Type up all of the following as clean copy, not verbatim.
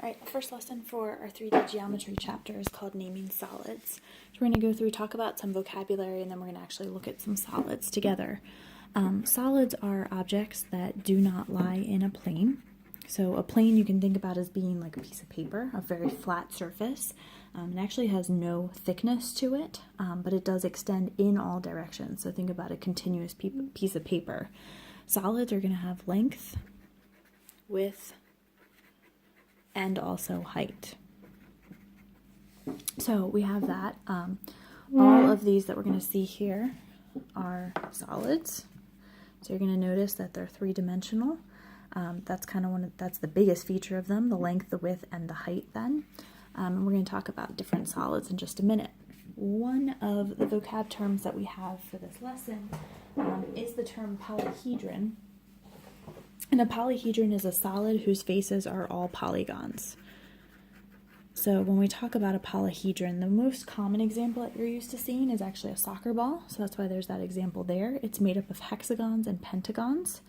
Alright, first lesson for our 3D geometry chapter is called Naming Solids. So we're going to go through, talk about some vocabulary, and then we're going to actually look at some solids together. Solids are objects that do not lie in a plane. So a plane you can think about as being like a piece of paper, a very flat surface. It actually has no thickness to it, but it does extend in all directions. So think about a continuous piece of paper. Solids are going to have length, width, and also height. So we have that. All of these that we're going to see here are solids. So you're going to notice that they're three-dimensional. That's kind of that's the biggest feature of them, the length, the width, and the height then. And we're going to talk about different solids in just a minute. One of the vocab terms that we have for this lesson is the term polyhedron. And a polyhedron is a solid whose faces are all polygons. So when we talk about a polyhedron, the most common example that you're used to seeing is actually a soccer ball. So that's why there's that example there. It's made up of hexagons and pentagons.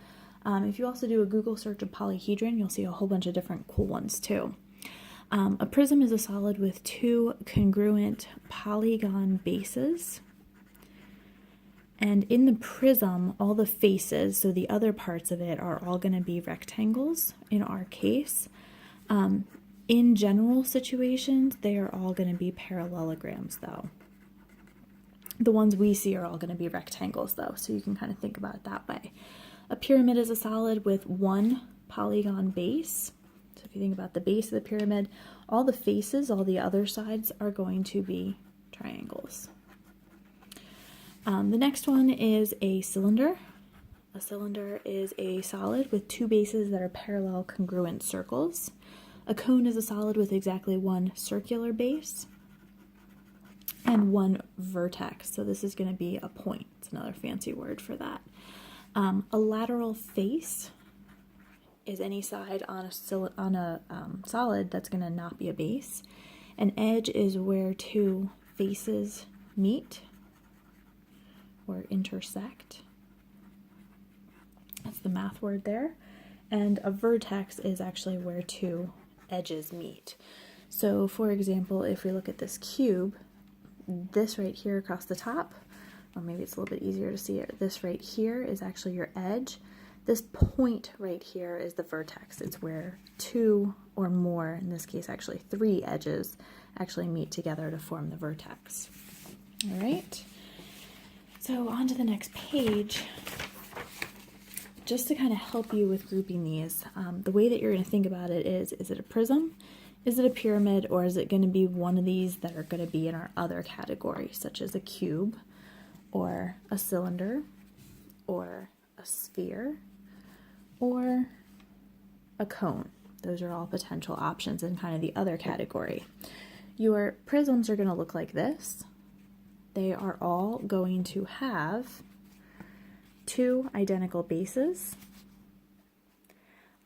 If you also do a Google search of polyhedron, you'll see a whole bunch of different cool ones too. A prism is a solid with two congruent polygon bases. And in the prism, all the faces, so the other parts of it, are all going to be rectangles in our case. In general situations, they are all going to be parallelograms though. The ones we see are all going to be rectangles though, so you can kind of think about it that way. A pyramid is a solid with one polygon base. So if you think about the base of the pyramid, all the faces, all the other sides are going to be triangles. The next one is a cylinder. A cylinder is a solid with two bases that are parallel congruent circles. A cone is a solid with exactly one circular base and one vertex. So this is going to be a point. It's another fancy word for that. A lateral face is any side on a solid that's going to not be a base. An edge is where two faces meet or intersect. That's the math word there. And a vertex is actually where two edges meet. So for example, if we look at this cube, this right here across the top, or maybe it's a little bit easier to see it, this right here is actually your edge. This point right here is the vertex. It's where two or more, in this case actually three edges, actually meet together to form the vertex. All right. So on to the next page. Just to kind of help you with grouping these, the way that you're going to think about it is it a prism, is it a pyramid, or is it going to be one of these that are going to be in our other category, such as a cube, or a cylinder, or a sphere, or a cone? Those are all potential options in kind of the other category. Your prisms are going to look like this. They are all going to have two identical bases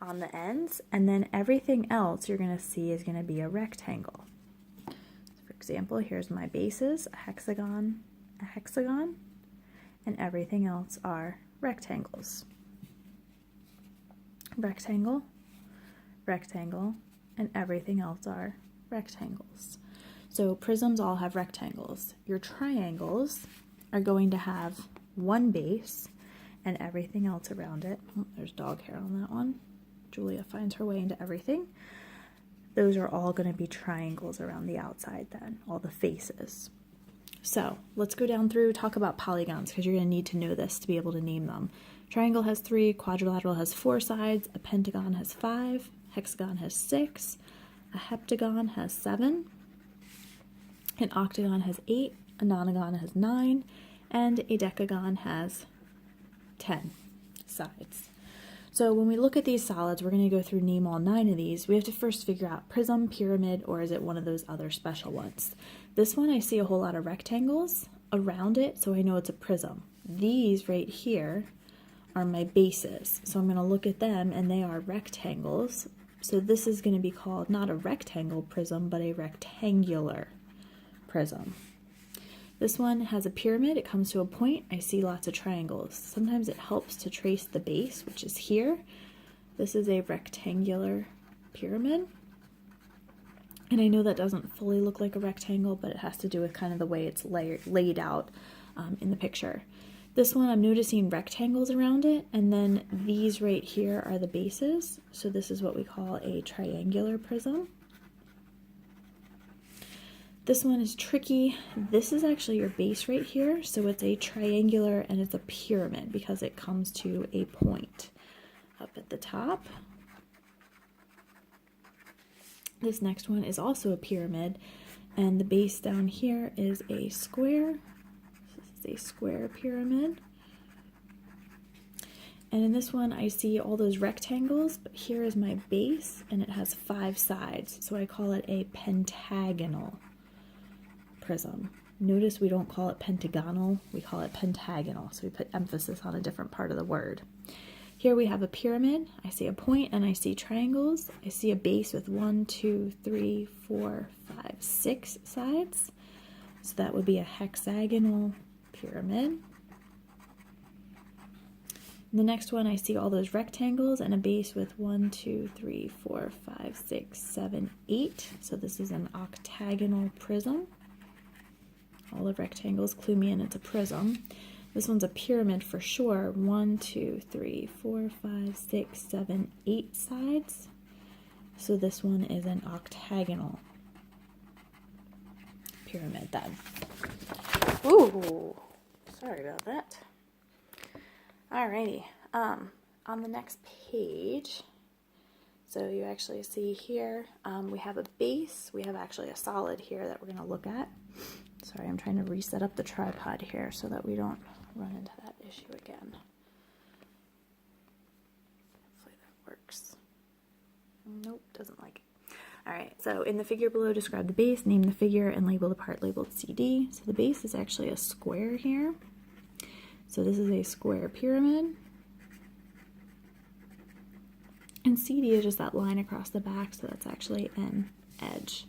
on the ends, and then everything else you're going to see is going to be a rectangle. So for example, here's my bases, a hexagon, and everything else are rectangles. Rectangle, rectangle, and everything else are rectangles. So prisms all have rectangles. Your triangles are going to have one base and everything else around it. Oh, there's dog hair on that one. Julia finds her way into everything. Those are all going to be triangles around the outside then, all the faces. So let's go down through, talk about polygons, because you're going to need to know this to be able to name them. Triangle has 3, quadrilateral has 4 sides, a pentagon has 5, hexagon has 6, a heptagon has 7, an octagon has 8, a nonagon has 9, and a decagon has 10 sides. So when we look at these solids, we're going to go through name all 9 of these. We have to first figure out prism, pyramid, or is it one of those other special ones? This one I see a whole lot of rectangles around it, so I know it's a prism. These right here are my bases, so I'm going to look at them and they are rectangles. So this is going to be called not a rectangle prism, but a rectangular prism. This one has a pyramid. It comes to a point. I see lots of triangles. Sometimes it helps to trace the base, which is here. This is a rectangular pyramid. And I know that doesn't fully look like a rectangle, but it has to do with kind of the way it's laid out in the picture. This one, I'm noticing rectangles around it, and then these right here are the bases. So this is what we call a triangular prism. This one is tricky. This is actually your base right here. So it's a triangular and it's a pyramid because it comes to a point up at the top. This next one is also a pyramid, and the base down here is a square. This is a square pyramid. And in this one, I see all those rectangles, but here is my base, and it has 5 sides, so I call it a pentagonal prism. Notice we don't call it pentagonal, we call it pentagonal, so we put emphasis on a different part of the word. Here we have a pyramid. I see a point and I see triangles. I see a base with 1, 2, 3, 4, 5, 6 sides. So that would be a hexagonal pyramid. In the next one, I see all those rectangles and a base with 1, 2, 3, 4, 5, 6, 7, 8. So this is an octagonal prism. All the rectangles clue me in it's a prism. This one's a pyramid for sure. 1, 2, 3, 4, 5, 6, 7, 8 sides. So this one is an octagonal pyramid then. Ooh, sorry about that. Alrighty, on the next page, so you actually see here, we have a base, we have actually a solid here that we're going to look at. Sorry, I'm trying to reset up the tripod here so that we don't run into that issue again. Hopefully that works. Nope, doesn't like it. Alright, so in the figure below, describe the base, name the figure, and label the part labeled CD. So the base is actually a square here. So this is a square pyramid. And CD is just that line across the back, so that's actually an edge.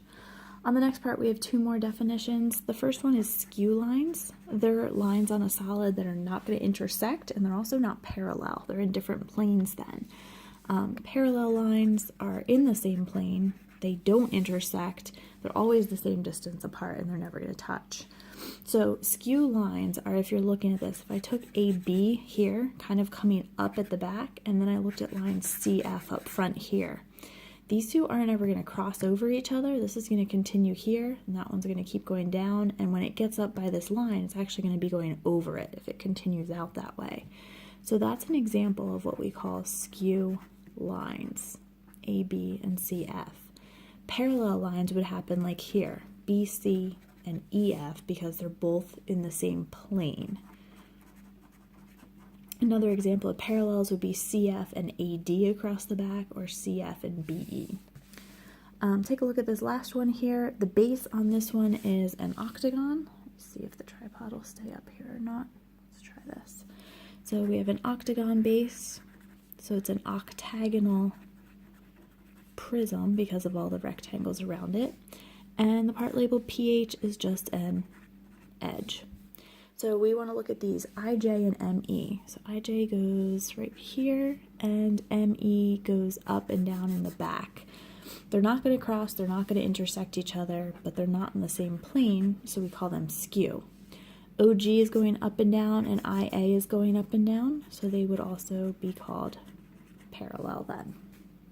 On the next part, we have 2 more definitions. The first one is skew lines. They're lines on a solid that are not going to intersect, and they're also not parallel. They're in different planes then. Parallel lines are in the same plane. They don't intersect. They're always the same distance apart, and they're never going to touch. So skew lines are, if you're looking at this, if I took AB here, kind of coming up at the back, and then I looked at line CF up front here. These two aren't ever going to cross over each other. This is going to continue here, and that one's going to keep going down, and when it gets up by this line, it's actually going to be going over it if it continues out that way. So that's an example of what we call skew lines, AB and CF. Parallel lines would happen like here, BC and EF, because they're both in the same plane. Another example of parallels would be CF and AD across the back, or CF and BE. Take a look at this last one here. The base on this one is an octagon. Let's see if the tripod will stay up here or not. Let's try this. So we have an octagon base. So it's an octagonal prism because of all the rectangles around it. And the part labeled PH is just an edge. So we want to look at these IJ and ME. So IJ goes right here, and ME goes up and down in the back. They're not going to cross, they're not going to intersect each other, but they're not in the same plane, so we call them skew. OG is going up and down, and IA is going up and down, so they would also be called parallel then.